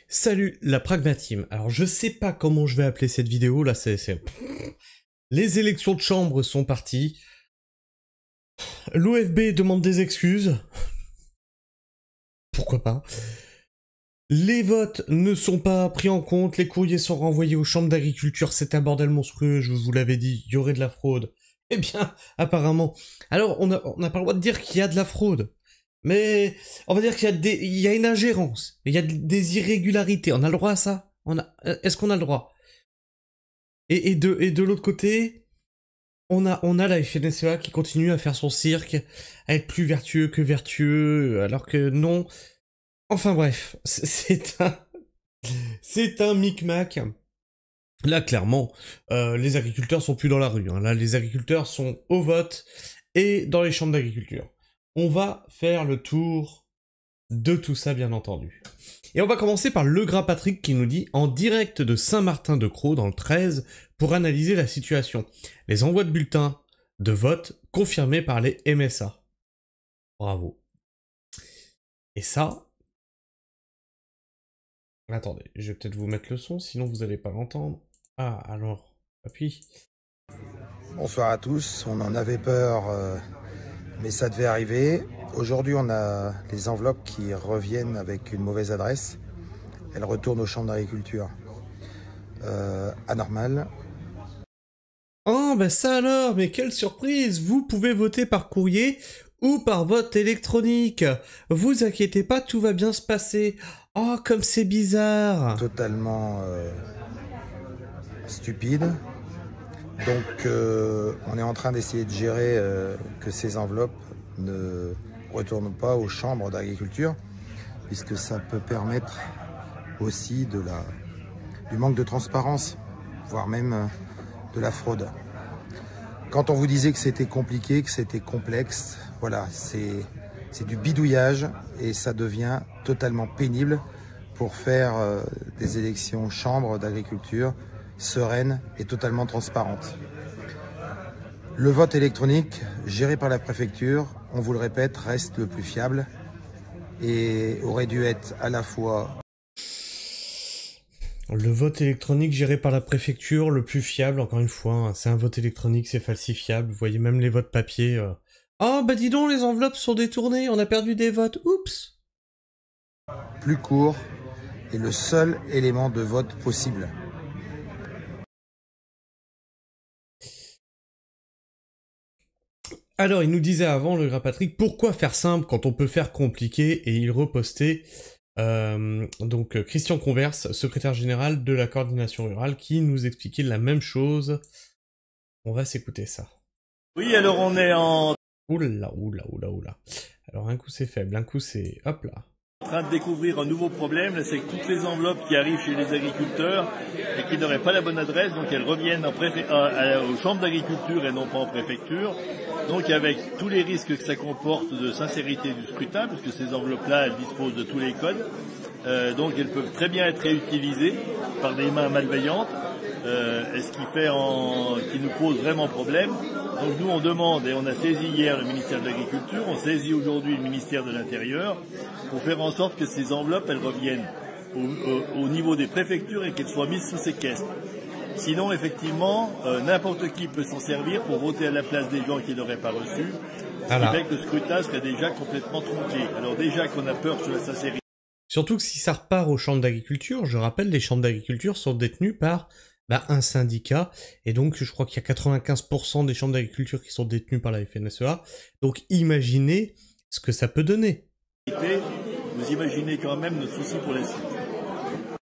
Salut la pragmatime. Alors je sais pas comment je vais appeler cette vidéo là, Les élections de chambre sont parties. L'OFB demande des excuses. Pourquoi pas. Les votes ne sont pas pris en compte, les courriers sont renvoyés aux chambres d'agriculture, c'est un bordel monstrueux, je vous l'avais dit, il y aurait de la fraude. Eh bien, apparemment. Alors, on n'a pas le droit de dire qu'il y a de la fraude. Mais on va dire qu'il y a une ingérence, il y a des irrégularités. On a le droit à ça? Est-ce qu'on a le droit? Et de l'autre côté, on a la FNSEA qui continue à faire son cirque, à être plus vertueux que vertueux, alors que non. Enfin bref, c'est un micmac. Là, clairement, les agriculteurs sont plus dans la rue. Hein. Là, les agriculteurs sont au vote et dans les chambres d'agriculture. On va faire le tour de tout ça, bien entendu. Et on va commencer par Legras Patrick qui nous dit « En direct de Saint-Martin-de-Crau dans le 13 pour analyser la situation. Les envois de bulletins de vote confirmés par les MSA. » Bravo. Et ça... Attendez, je vais peut-être vous mettre le son, sinon vous n'allez pas l'entendre. Ah, alors, appuie. Bonsoir à tous, on en avait peur, mais ça devait arriver. Aujourd'hui, on a les enveloppes qui reviennent avec une mauvaise adresse. Elles retournent aux chambres d'agriculture. Anormal. Oh, bah ça alors, mais quelle surprise! Vous pouvez voter par courrier ou par vote électronique. Vous inquiétez pas, tout va bien se passer. Oh, comme c'est bizarre! Totalement stupide. Donc, on est en train d'essayer de gérer que ces enveloppes ne retournent pas aux chambres d'agriculture, puisque ça peut permettre aussi du manque de transparence, voire même de la fraude. Quand on vous disait que c'était compliqué, que c'était complexe, voilà, c'est du bidouillage et ça devient totalement pénible pour faire des élections chambres d'agriculture sereines et totalement transparentes. Le vote électronique géré par la préfecture, on vous le répète, reste le plus fiable et aurait dû être à la fois... Le vote électronique géré par la préfecture, le plus fiable, encore une fois, hein, c'est un vote électronique, c'est falsifiable, vous voyez même les votes papier. Oh bah dis donc, les enveloppes sont détournées, on a perdu des votes, oups! Plus court et le seul élément de vote possible. Alors, il nous disait avant, Legras Patrick, pourquoi faire simple quand on peut faire compliqué, et il repostait... donc Christian Converse, secrétaire général de la coordination rurale, qui nous expliquait la même chose. On va s'écouter ça. Oui, alors on est en Oula. Alors un coup c'est faible, un coup c'est... Hop là. train de découvrir un nouveau problème, c'est que toutes les enveloppes qui arrivent chez les agriculteurs et qui n'auraient pas la bonne adresse, donc elles reviennent aux chambres d'agriculture et non pas en préfecture. Donc avec tous les risques que ça comporte de sincérité du scrutin, puisque ces enveloppes-là, elles disposent de tous les codes, donc elles peuvent très bien être réutilisées par des mains malveillantes, et ce qui nous pose vraiment problème. Donc nous on demande, et on a saisi hier le ministère de l'Agriculture, on saisit aujourd'hui le ministère de l'Intérieur, pour faire en sorte que ces enveloppes, elles reviennent au niveau des préfectures et qu'elles soient mises sous séquestre. Sinon, effectivement, n'importe qui peut s'en servir pour voter à la place des gens qui n'auraient pas reçu, ce qui fait que le scrutin serait déjà complètement tronqué. Alors déjà qu'on a peur sur la sincérité. Surtout que si ça repart aux chambres d'agriculture, je rappelle, les chambres d'agriculture sont détenues par un syndicat, et donc je crois qu'il y a 95% des chambres d'agriculture qui sont détenues par la FNSEA, donc imaginez ce que ça peut donner. Vous imaginez quand même notre souci pour la suite.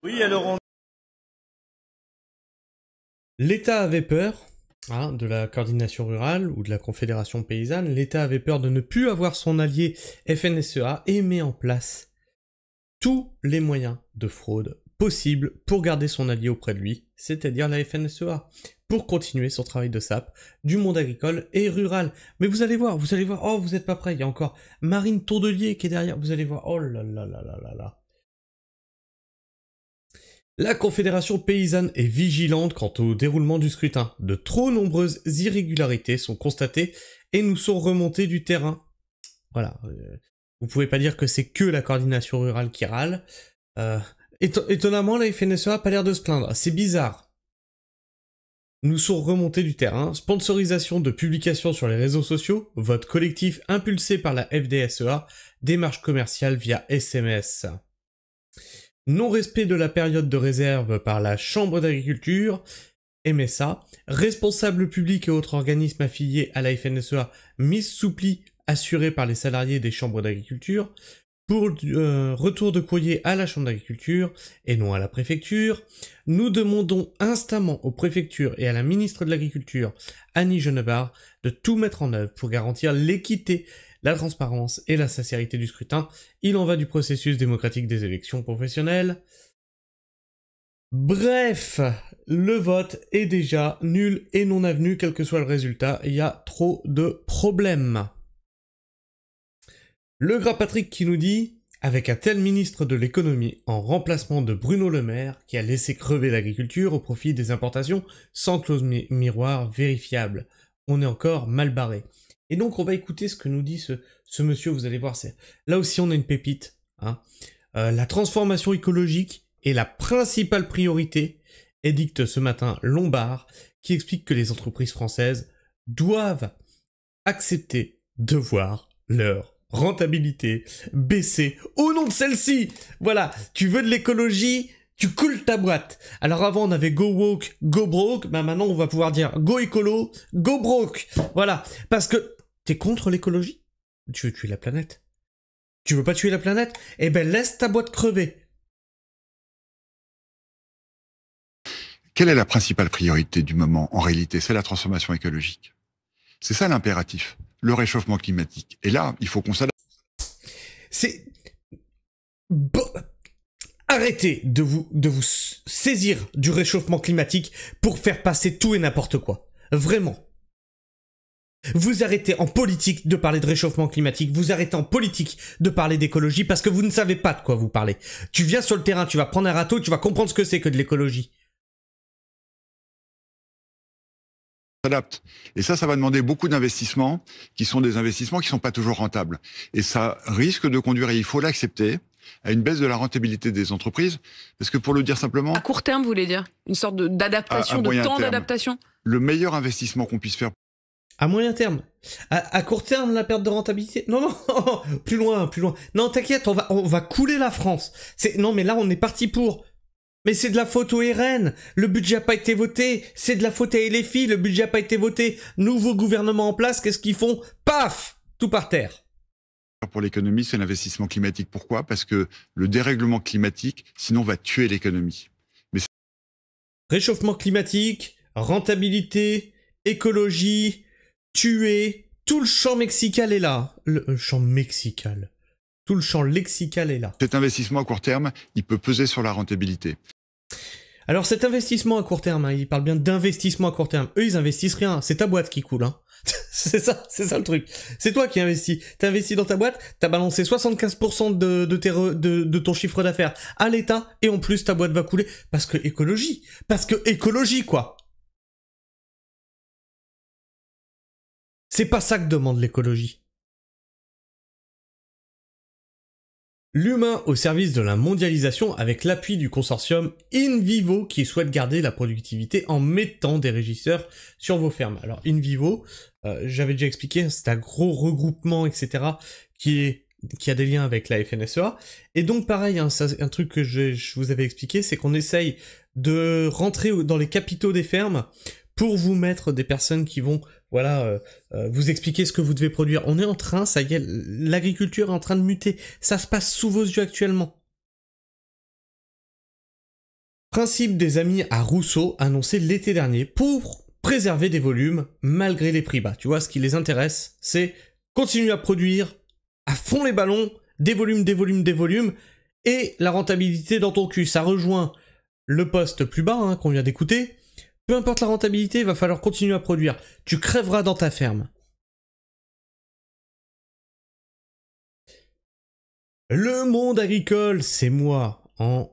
Oui, alors L'État avait peur, de la coordination rurale ou de la confédération paysanne, l'État avait peur de ne plus avoir son allié FNSEA et met en place tous les moyens de fraude possibles pour garder son allié auprès de lui, c'est-à-dire la FNSEA, pour continuer son travail de sape du monde agricole et rural. Mais vous allez voir, oh vous êtes pas prêts, il y a encore Marine Tourdelier qui est derrière, vous allez voir, oh là là là là là là. La Confédération paysanne est vigilante quant au déroulement du scrutin. De trop nombreuses irrégularités sont constatées et nous sont remontées du terrain. Voilà. Vous pouvez pas dire que c'est que la coordination rurale qui râle. Étonnamment, la FNSEA a pas l'air de se plaindre. C'est bizarre. Nous sont remontés du terrain. Sponsorisation de publications sur les réseaux sociaux. Vote collectif impulsé par la FDSEA. Démarche commerciale via SMS. Non-respect de la période de réserve par la Chambre d'agriculture. MSA. Responsable public et autres organismes affiliés à la FNSEA. Mise sous pli assurée par les salariés des chambres d'agriculture. Pour retour de courrier à la Chambre d'agriculture et non à la préfecture, nous demandons instamment aux préfectures et à la ministre de l'Agriculture, Annie Genevard, de tout mettre en œuvre pour garantir l'équité, la transparence et la sincérité du scrutin. Il en va du processus démocratique des élections professionnelles. Bref, le vote est déjà nul et non avenu, quel que soit le résultat. Il y a trop de problèmes. Le gras Patrick qui nous dit « Avec un tel ministre de l'économie en remplacement de Bruno Le Maire qui a laissé crever l'agriculture au profit des importations sans clause miroir vérifiable, on est encore mal barré. » Et donc on va écouter ce que nous dit ce monsieur, vous allez voir, là aussi on a une pépite. Hein. La transformation écologique est la principale priorité, édicte ce matin Lombard, qui explique que les entreprises françaises doivent accepter de voir leur rentabilité baisser au nom de celle-ci. Voilà, tu veux de l'écologie, tu coules ta boîte. Alors avant on avait go woke, go broke, bah maintenant on va pouvoir dire go écolo, go broke. Voilà, parce que t'es contre l'écologie, tu veux tuer la planète. Tu veux pas tuer la planète? Eh ben laisse ta boîte crever. Quelle est la principale priorité du moment en réalité? C'est la transformation écologique. C'est ça l'impératif. Le réchauffement climatique. Et là, il faut qu'on s'adapte. C'est... Arrêtez de vous saisir du réchauffement climatique pour faire passer tout et n'importe quoi. Vraiment. Vous arrêtez en politique de parler de réchauffement climatique, vous arrêtez en politique de parler d'écologie parce que vous ne savez pas de quoi vous parlez. Tu viens sur le terrain, tu vas prendre un râteau, tu vas comprendre ce que c'est que de l'écologie. S'adapte. Et ça va demander beaucoup d'investissements qui sont des investissements qui sont pas toujours rentables. Et ça risque de conduire, et il faut l'accepter, à une baisse de la rentabilité des entreprises. Parce que pour le dire simplement... À court terme, vous voulez dire? Une sorte d'adaptation, de temps d'adaptation? Le meilleur investissement qu'on puisse faire. À moyen terme. À court terme, la perte de rentabilité. Non, non, plus loin, plus loin. Non, t'inquiète, on va couler la France. Non, mais là, on est parti pour... Mais c'est de la faute au RN, le budget n'a pas été voté, c'est de la faute à LFI, le budget n'a pas été voté, nouveau gouvernement en place, qu'est-ce qu'ils font? Paf! Tout par terre. Pour l'économie, c'est l'investissement climatique. Pourquoi? Parce que le dérèglement climatique, sinon, va tuer l'économie. Réchauffement climatique, rentabilité, écologie, tuer, tout le champ mexical est là. Le champ mexical. Tout le champ lexical est là. Cet investissement à court terme, il peut peser sur la rentabilité. Alors cet investissement à court terme, hein, il parle bien d'investissement à court terme. Eux, ils investissent rien. C'est ta boîte qui coule. Hein. c'est ça le truc. C'est toi qui investis. T'as investi dans ta boîte, t'as balancé 75% de ton chiffre d'affaires à l'État, et en plus ta boîte va couler. Parce que écologie, quoi. C'est pas ça que demande l'écologie. L'humain au service de la mondialisation avec l'appui du consortium InVivo qui souhaite garder la productivité en mettant des régisseurs sur vos fermes. Alors InVivo, j'avais déjà expliqué, c'est un gros regroupement, etc. qui a des liens avec la FNSEA. Et donc pareil, hein, un truc que je vous avais expliqué, c'est qu'on essaye de rentrer dans les capitaux des fermes pour vous mettre des personnes qui vont, voilà, vous expliquer ce que vous devez produire. On est en train, ça y est, l'agriculture est en train de muter. Ça se passe sous vos yeux actuellement. Principe des amis à Rousseau annoncé l'été dernier pour préserver des volumes malgré les prix bas. Tu vois, ce qui les intéresse, c'est continuer à produire à fond les ballons, des volumes, et la rentabilité dans ton cul. Ça rejoint le poste plus bas, hein, qu'on vient d'écouter. Peu importe la rentabilité, il va falloir continuer à produire. Tu crèveras dans ta ferme. Le monde agricole, c'est moi, en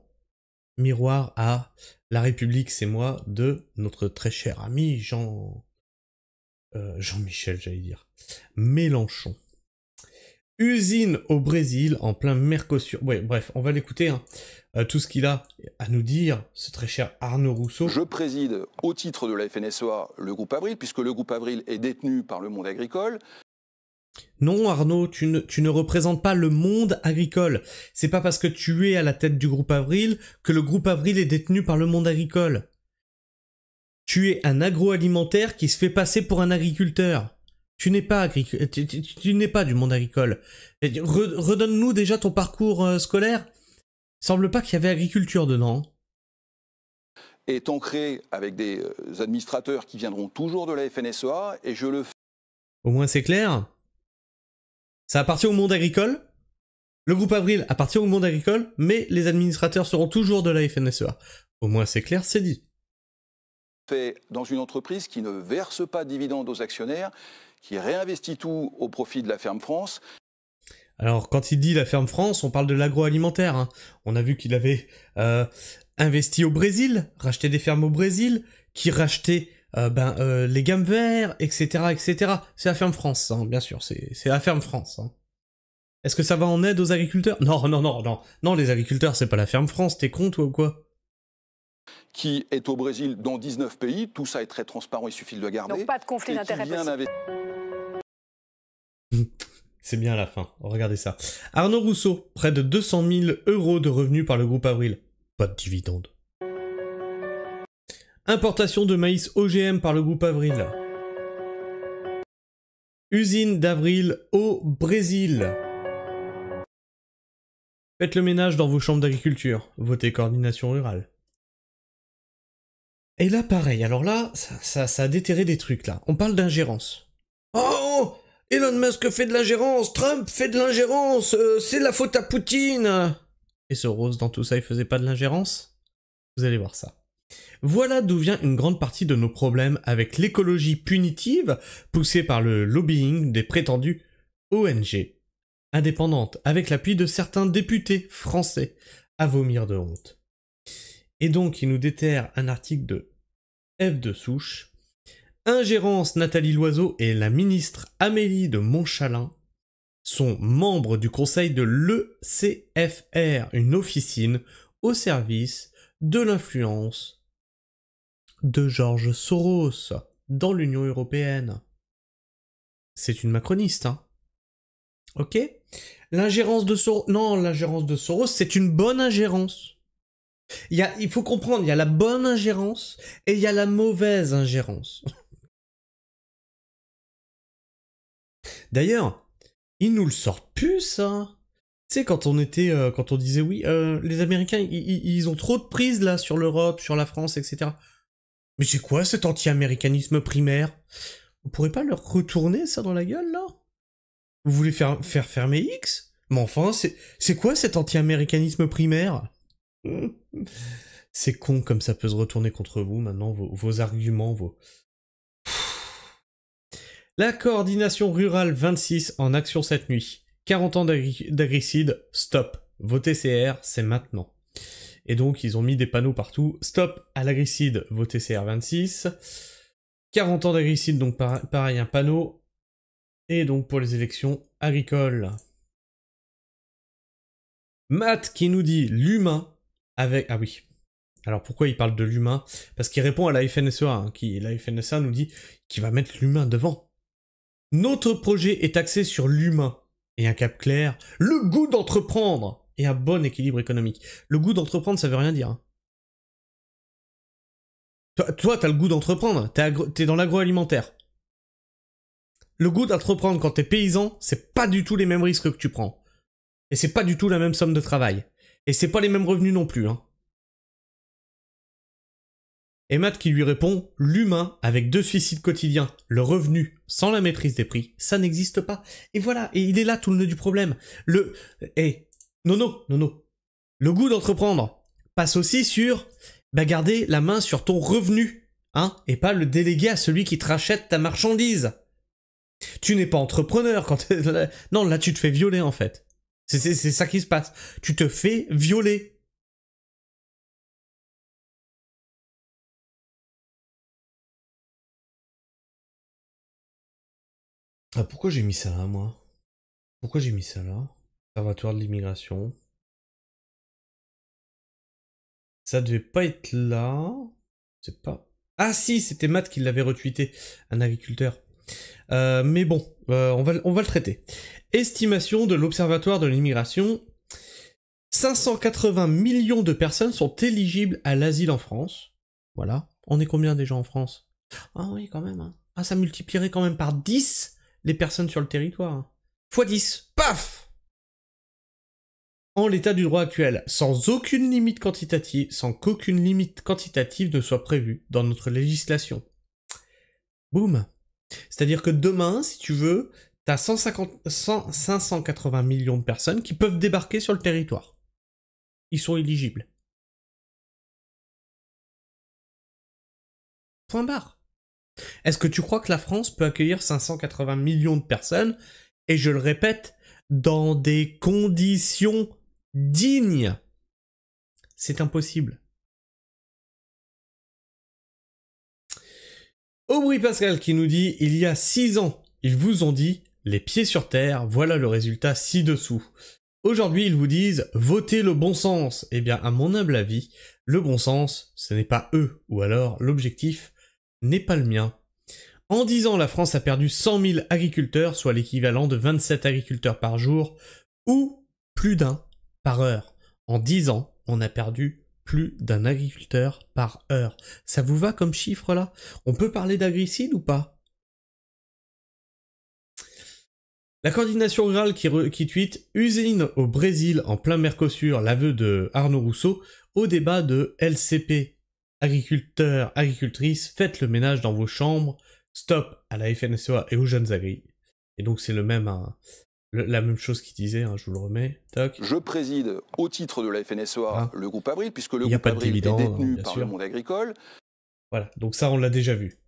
miroir à la République, c'est moi, de notre très cher ami Jean-Michel, j'allais dire, Mélenchon. Usine au Brésil, en plein Mercosur. Ouais, bref, on va l'écouter, hein. Tout ce qu'il a à nous dire, ce très cher Arnaud Rousseau. Je préside au titre de la FNSEA le groupe Avril, puisque le groupe Avril est détenu par le monde agricole. Non Arnaud, tu ne représentes pas le monde agricole. C'est pas parce que tu es à la tête du groupe Avril que le groupe Avril est détenu par le monde agricole. Tu es un agroalimentaire qui se fait passer pour un agriculteur. Tu n'es pas tu n'es pas du monde agricole. Redonne-nous déjà ton parcours scolaire. Il semble pas qu'il y avait agriculture dedans. Est ancré avec des administrateurs qui viendront toujours de la FNSEA, et je le fais. Au moins c'est clair. Ça appartient au monde agricole. Le groupe Avril appartient au monde agricole, mais les administrateurs seront toujours de la FNSEA. Au moins c'est clair, c'est dit. Fait dans une entreprise qui ne verse pas de dividendes aux actionnaires, qui réinvestit tout au profit de la Ferme France. Alors, quand il dit la Ferme France, on parle de l'agroalimentaire, hein. On a vu qu'il avait investi au Brésil, racheté des fermes au Brésil, qui rachetait les gammes verts, etc., etc. C'est la Ferme France, hein, bien sûr, c'est la Ferme France. Hein. Est-ce que ça va en aide aux agriculteurs ? Non, les agriculteurs, c'est pas la Ferme France, t'es con, toi, ou quoi ? Qui est au Brésil dans 19 pays, tout ça est très transparent, il suffit de le garder. Donc pas de conflit d'intérêts possible. C'est bien à la fin, regardez ça. Arnaud Rousseau, près de 200 000 € de revenus par le groupe Avril. Pas de dividendes. Importation de maïs OGM par le groupe Avril. Usine d'Avril au Brésil. Faites le ménage dans vos chambres d'agriculture. Votez coordination rurale. Et là, pareil. Alors là, ça a déterré des trucs, là. On parle d'ingérence. Oh, Elon Musk fait de l'ingérence, Trump fait de l'ingérence, c'est la faute à Poutine. Et Soros, dans tout ça, il faisait pas de l'ingérence ? Vous allez voir ça. Voilà d'où vient une grande partie de nos problèmes avec l'écologie punitive poussée par le lobbying des prétendues ONG indépendantes, avec l'appui de certains députés français, à vomir de honte. Et donc, il nous déterre un article de F de Souche. Ingérence, Nathalie Loiseau et la ministre Amélie de Montchalin sont membres du conseil de l'ECFR, une officine au service de l'influence de George Soros dans l'Union européenne. C'est une macroniste, hein. Ok ? L'ingérence de Soros... Non, l'ingérence de Soros, c'est une bonne ingérence. Il faut comprendre, il y a la bonne ingérence et il y a la mauvaise ingérence. D'ailleurs, ils nous le sortent plus, ça. Tu sais, quand on disait oui, les Américains, ils ont trop de prise là sur l'Europe, sur la France, etc. Mais c'est quoi cet anti-américanisme primaire ? On pourrait pas leur retourner ça dans la gueule, là ? Vous voulez faire fermer X ? Mais enfin, c'est quoi cet anti-américanisme primaire ? C'est con comme ça peut se retourner contre vous maintenant, vos arguments, La coordination rurale 26 en action cette nuit. 40 ans d'agricide, stop. Votez CR, c'est maintenant. Et donc ils ont mis des panneaux partout. Stop à l'agricide, votez CR 26. 40 ans d'agricide, donc pareil un panneau. Et donc pour les élections agricoles. Matt qui nous dit l'humain avec... Ah oui. Alors pourquoi il parle de l'humain ? Parce qu'il répond à la FNSEA. Hein, la FNSEA nous dit qu'il va mettre l'humain devant. Notre projet est axé sur l'humain. Et un cap clair, le goût d'entreprendre et un bon équilibre économique. Le goût d'entreprendre, ça veut rien dire. Hein. Toi, t'as le goût d'entreprendre, t'es dans l'agroalimentaire. Le goût d'entreprendre quand t'es paysan, c'est pas du tout les mêmes risques que tu prends. Et c'est pas du tout la même somme de travail. Et c'est pas les mêmes revenus non plus, hein. Et Matt qui lui répond, l'humain avec 2 suicides quotidiens, le revenu sans la maîtrise des prix, ça n'existe pas. Et voilà, et il est là tout le nœud du problème. Non. Le goût d'entreprendre passe aussi sur garder la main sur ton revenu, hein, et pas le déléguer à celui qui te rachète ta marchandise. Tu n'es pas entrepreneur quand non, là tu te fais violer en fait. C'est ça qui se passe. Tu te fais violer. Ah, pourquoi j'ai mis ça, moi ? Pourquoi j'ai mis ça là? Observatoire de l'immigration. Ça devait pas être là. C'est pas... Ah si, c'était Matt qui l'avait retweeté, un agriculteur. Mais bon, on va le traiter. Estimation de l'Observatoire de l'immigration. 580 millions de personnes sont éligibles à l'asile en France. Voilà. On est combien déjà en France? Ah oui, quand même. Hein. Ah, ça multiplierait quand même par 10 les personnes sur le territoire. Hein. Fois 10. Paf! En l'état du droit actuel, sans aucune limite quantitative, sans qu'aucune limite quantitative ne soit prévue dans notre législation. Boum. C'est-à-dire que demain, si tu veux, t'as 580 millions de personnes qui peuvent débarquer sur le territoire. Ils sont éligibles. Point barre. Est-ce que tu crois que la France peut accueillir 580 millions de personnes, et je le répète, dans des conditions dignes? C'est impossible. Aubry Pascal qui nous dit « Il y a 6 ans, ils vous ont dit « Les pieds sur terre, voilà le résultat ci-dessous ». Aujourd'hui, ils vous disent « Votez le bon sens ». Eh bien, à mon humble avis, le bon sens, ce n'est pas eux, ou alors l'objectif n'est pas le mien. En 10 ans, la France a perdu 100 000 agriculteurs, soit l'équivalent de 27 agriculteurs par jour, ou plus d'un par heure. En 10 ans, on a perdu plus d'un agriculteur par heure. Ça vous va comme chiffre là? On peut parler d'agricide ou pas? La coordination rurale qui tweet « Usine au Brésil en plein Mercosur, l'aveu de Arnaud Rousseau, au débat de LCP. Agriculteurs, agricultrices, faites le ménage dans vos chambres, stop à la FNSEA et aux jeunes agri. » Et donc c'est le même... la même chose qu'il disait, hein, je vous le remets. Toc. Je préside au titre de la FNSEA le groupe Avril, puisque le groupe Avril est détenu par le monde agricole. Voilà, donc ça on l'a déjà vu.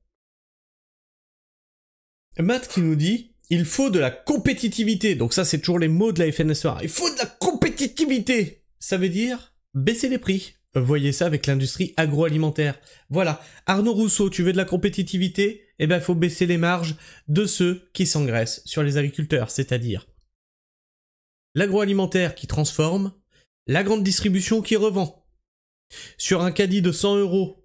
Matt qui nous dit « Il faut de la compétitivité ». Donc ça c'est toujours les mots de la FNSEA. Il faut de la compétitivité. Ça veut dire baisser les prix. Voyez ça avec l'industrie agroalimentaire. Voilà, Arnaud Rousseau, tu veux de la compétitivité? Eh ben il faut baisser les marges de ceux qui s'engraissent sur les agriculteurs, c'est-à-dire l'agroalimentaire qui transforme, la grande distribution qui revend. Sur un caddie de 100 €,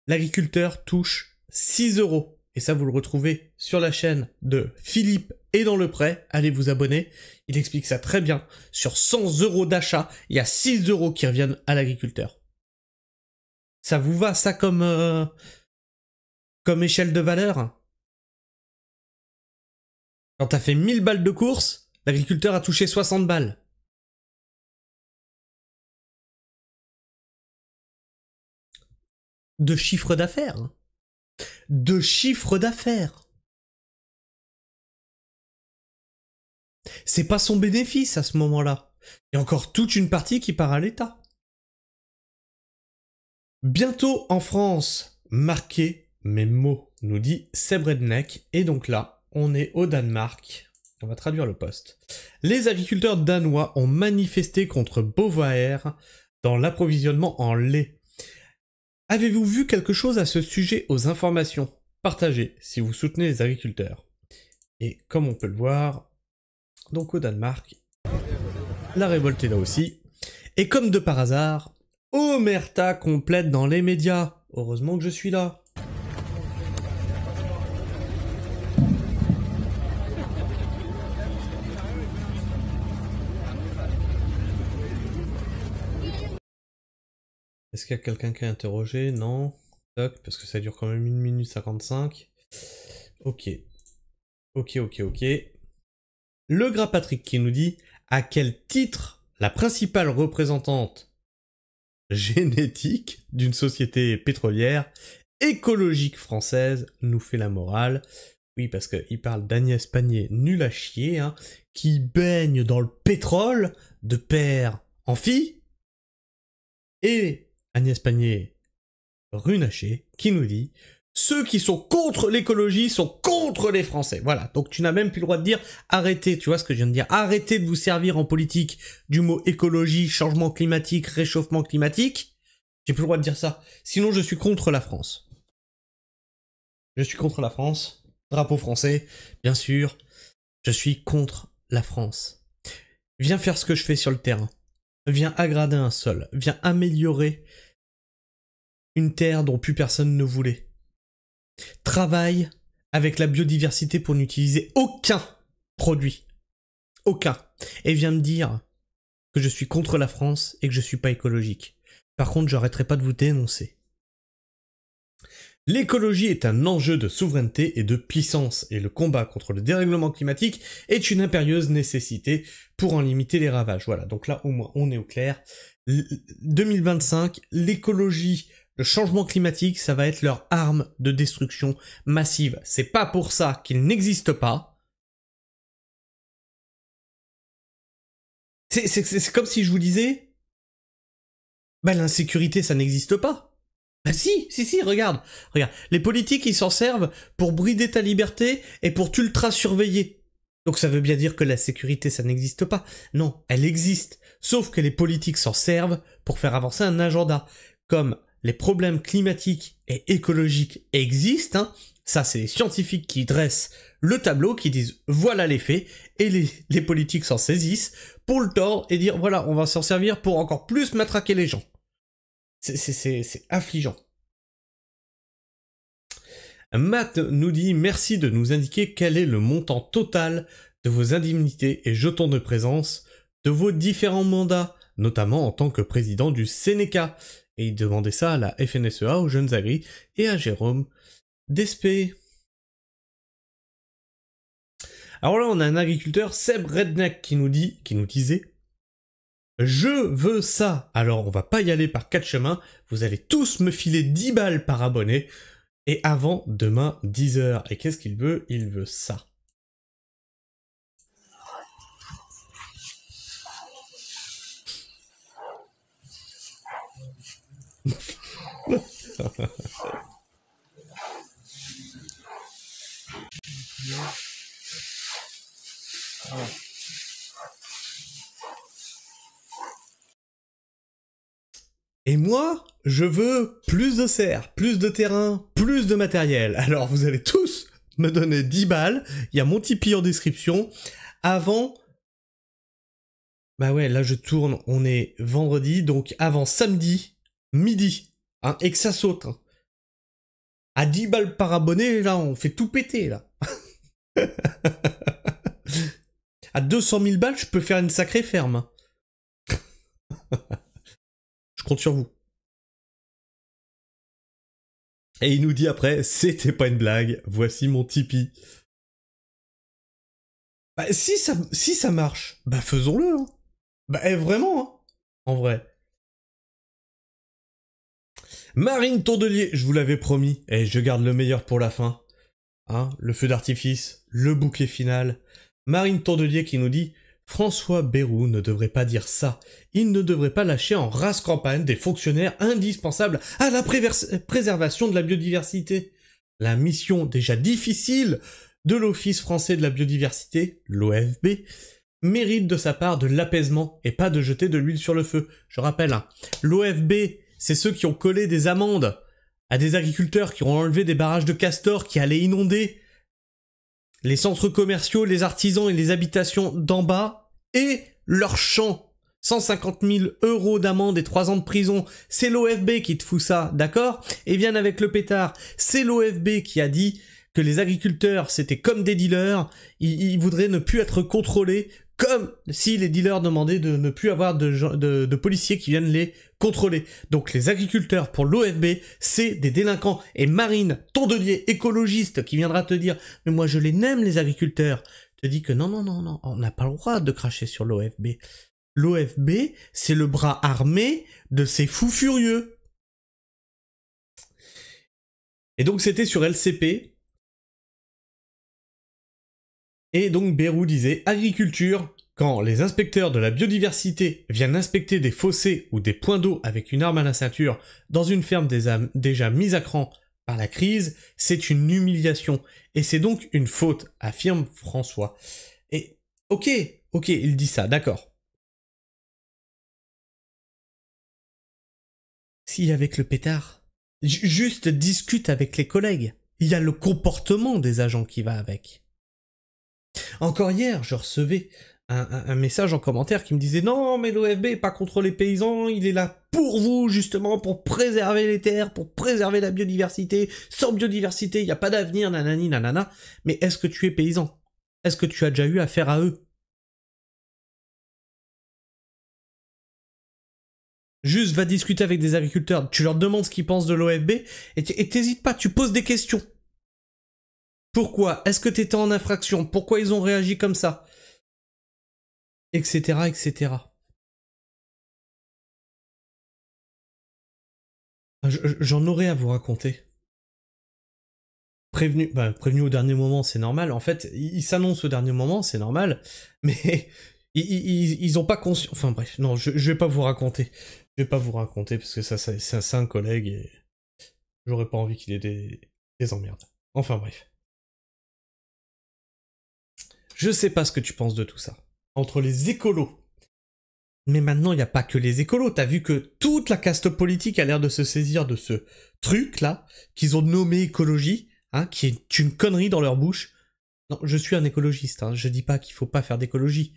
l'agriculteur touche 6 €. Et ça, vous le retrouvez sur la chaîne de Philippe et dans le prêt. Allez vous abonner. Il explique ça très bien. Sur 100 € d'achat, il y a 6 € qui reviennent à l'agriculteur. Ça vous va, ça, comme échelle de valeur? Quand t'as fait 1000 balles de course, l'agriculteur a touché 60 balles. De chiffre d'affaires. De chiffre d'affaires. C'est pas son bénéfice à ce moment-là. Il y a encore toute une partie qui part à l'État. Bientôt en France, marquez mes mots, nous dit Seb Redneck. Et donc là, on est au Danemark. On va traduire le post. Les agriculteurs danois ont manifesté contre Bovaer dans l'approvisionnement en lait. Avez-vous vu quelque chose à ce sujet aux informations? Partagez si vous soutenez les agriculteurs. Et comme on peut le voir, donc au Danemark, la révolte est là aussi. Et comme de par hasard, omerta complète dans les médias. Heureusement que je suis là. Est-ce qu'il y a quelqu'un qui a interrogé? Non. Toc, parce que ça dure quand même 1 minute 55. Ok. Ok. Le Gras Patrick qui nous dit « À quel titre la principale représentante génétique d'une société pétrolière écologique française nous fait la morale ?» Oui, parce qu'il parle d'Agnès Pannier, nul à chier, hein, qui baigne dans le pétrole de père en fille. Et Agnès Pannier Runacher qui nous dit « Ceux qui sont contre l'écologie sont contre les Français ». Voilà, donc tu n'as même plus le droit de dire « Arrêtez », tu vois ce que je viens de dire, « Arrêtez de vous servir en politique du mot écologie, changement climatique, réchauffement climatique ». J'ai plus le droit de dire ça, sinon je suis contre la France. Je suis contre la France, drapeau français, bien sûr. Je suis contre la France. Viens faire ce que je fais sur le terrain. Viens aggrader un sol. Viens améliorer une terre dont plus personne ne voulait. Travaille avec la biodiversité pour n'utiliser aucun produit. Aucun. Et viens me dire que je suis contre la France et que je suis pas écologique. Par contre, j'arrêterai pas de vous dénoncer. L'écologie est un enjeu de souveraineté et de puissance, et le combat contre le dérèglement climatique est une impérieuse nécessité pour en limiter les ravages. Voilà, donc là au moins on est au clair. 2025, l'écologie, le changement climatique, ça va être leur arme de destruction massive. C'est pas pour ça qu'ils n'existent pas. C'est comme si je vous disais, bah l'insécurité ça n'existe pas. Bah si, regarde, les politiques ils s'en servent pour brider ta liberté et pour t'ultra surveiller. Donc ça veut bien dire que la sécurité ça n'existe pas. Non, elle existe, sauf que les politiques s'en servent pour faire avancer un agenda. Comme les problèmes climatiques et écologiques existent, hein, ça c'est les scientifiques qui dressent le tableau, qui disent voilà les faits, et les politiques s'en saisissent pour le tordre et dire voilà on va s'en servir pour encore plus matraquer les gens. C'est affligeant. Matt nous dit merci de nous indiquer quel est le montant total de vos indemnités et jetons de présence de vos différents mandats, notamment en tant que président du Sénéca. Et il demandait ça à la FNSEA, aux jeunes agris et à Jérôme Despé. Alors là, on a un agriculteur, Seb Redneck, qui nous disait je veux ça. Alors, on va pas y aller par 4 chemins. Vous allez tous me filer 10 balles par abonné. Et avant demain, 10h. Et qu'est-ce qu'il veut? Il veut ça. Et moi, je veux plus de serres, plus de terrain, plus de matériel. Alors vous allez tous me donner 10 balles, il y a mon Tipeee en description. Avant... Bah ouais, là je tourne, on est vendredi, donc avant samedi, midi, hein, et que ça saute. Hein. À 10 balles par abonné, là on fait tout péter, là. À 200 000 balles, je peux faire une sacrée ferme. Hein. Je compte sur vous. Et il nous dit après, c'était pas une blague, voici mon Tipeee. Bah, si ça marche, bah faisons-le. Hein. Bah vraiment, hein. En vrai. Marine Tondelier, je vous l'avais promis, et je garde le meilleur pour la fin. Hein, le feu d'artifice, le bouquet final. Marine Tondelier qui nous dit « François Bayrou ne devrait pas dire ça. Il ne devrait pas lâcher en race campagne des fonctionnaires indispensables à la préservation de la biodiversité. La mission déjà difficile de l'Office français de la biodiversité, l'OFB, mérite de sa part de l'apaisement et pas de jeter de l'huile sur le feu. » Je rappelle, hein, l'OFB, c'est ceux qui ont collé des amendes à des agriculteurs qui ont enlevé des barrages de castors qui allaient inonder les centres commerciaux, les artisans et les habitations d'en bas et leurs champs. 150 000 € d'amende et 3 ans de prison. C'est l'OFB qui te fout ça, d'accord? Et viennent avec le pétard. C'est l'OFB qui a dit que les agriculteurs, c'était comme des dealers. Ils voudraient ne plus être contrôlés, comme si les dealers demandaient de ne plus avoir de policiers qui viennent les contrôler. Donc les agriculteurs pour l'OFB, c'est des délinquants. Et Marine Tondelier, écologiste, qui viendra te dire « Mais moi je les aime les agriculteurs », te dit que non, on n'a pas le droit de cracher sur l'OFB. L'OFB, c'est le bras armé de ces fous furieux. Et donc c'était sur LCP. Et donc Bayrou disait « Agriculture, quand les inspecteurs de la biodiversité viennent inspecter des fossés ou des points d'eau avec une arme à la ceinture dans une ferme déjà mise à cran par la crise, c'est une humiliation. Et c'est donc une faute, affirme François. » Et ok, il dit ça, d'accord. Si avec le pétard, juste discute avec les collègues. Il y a le comportement des agents qui va avec. Encore hier, je recevais un message en commentaire qui me disait « Non, mais l'OFB est pas contre les paysans, il est là pour vous, justement, pour préserver les terres, pour préserver la biodiversité. Sans biodiversité, il n'y a pas d'avenir, nanani, nanana. » Mais est-ce que tu es paysan? Est-ce que tu as déjà eu affaire à eux? Juste, va discuter avec des agriculteurs, tu leur demandes ce qu'ils pensent de l'OFB, et t'hésites pas, tu poses des questions. Pourquoi? Est-ce que t'étais en infraction? Pourquoi ils ont réagi comme ça? Etc, etc. J'en aurais à vous raconter. Prévenu au dernier moment, c'est normal. En fait, ils s'annoncent au dernier moment, c'est normal. Mais ils ont pas conscience... Enfin bref, non, je vais pas vous raconter. Je vais pas vous raconter, parce que ça c'est un collègue, et j'aurais pas envie qu'il ait des emmerdes. Enfin bref. Je sais pas ce que tu penses de tout ça. Entre les écolos. Mais maintenant, il n'y a pas que les écolos. T'as vu que toute la caste politique a l'air de se saisir de ce truc-là, qu'ils ont nommé écologie, hein, qui est une connerie dans leur bouche. Non, je suis un écologiste, hein, je dis pas qu'il faut pas faire d'écologie.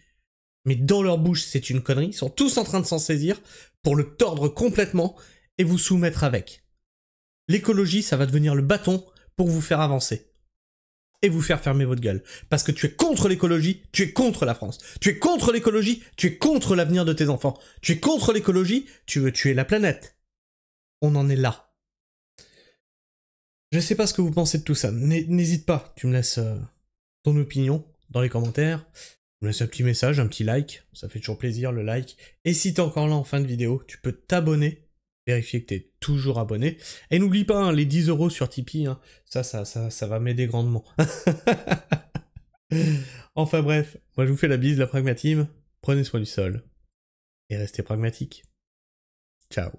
Mais dans leur bouche, c'est une connerie. Ils sont tous en train de s'en saisir pour le tordre complètement et vous soumettre avec. L'écologie, ça va devenir le bâton pour vous faire avancer. Et vous faire fermer votre gueule. Parce que tu es contre l'écologie, tu es contre la France. Tu es contre l'écologie, tu es contre l'avenir de tes enfants. Tu es contre l'écologie, tu veux tuer la planète. On en est là. Je sais pas ce que vous pensez de tout ça. N'hésite pas, tu me laisses ton opinion dans les commentaires. Tu me laisses un petit message, un petit like. Ça fait toujours plaisir, le like. Et si t'es encore là en fin de vidéo, tu peux t'abonner. Vérifier que t'es toujours abonné. Et n'oublie pas, hein, les 10 € sur Tipeee, hein, ça va m'aider grandement. Enfin bref, moi je vous fais la bise, la pragmatisme. Prenez soin du sol. Et restez pragmatique. Ciao.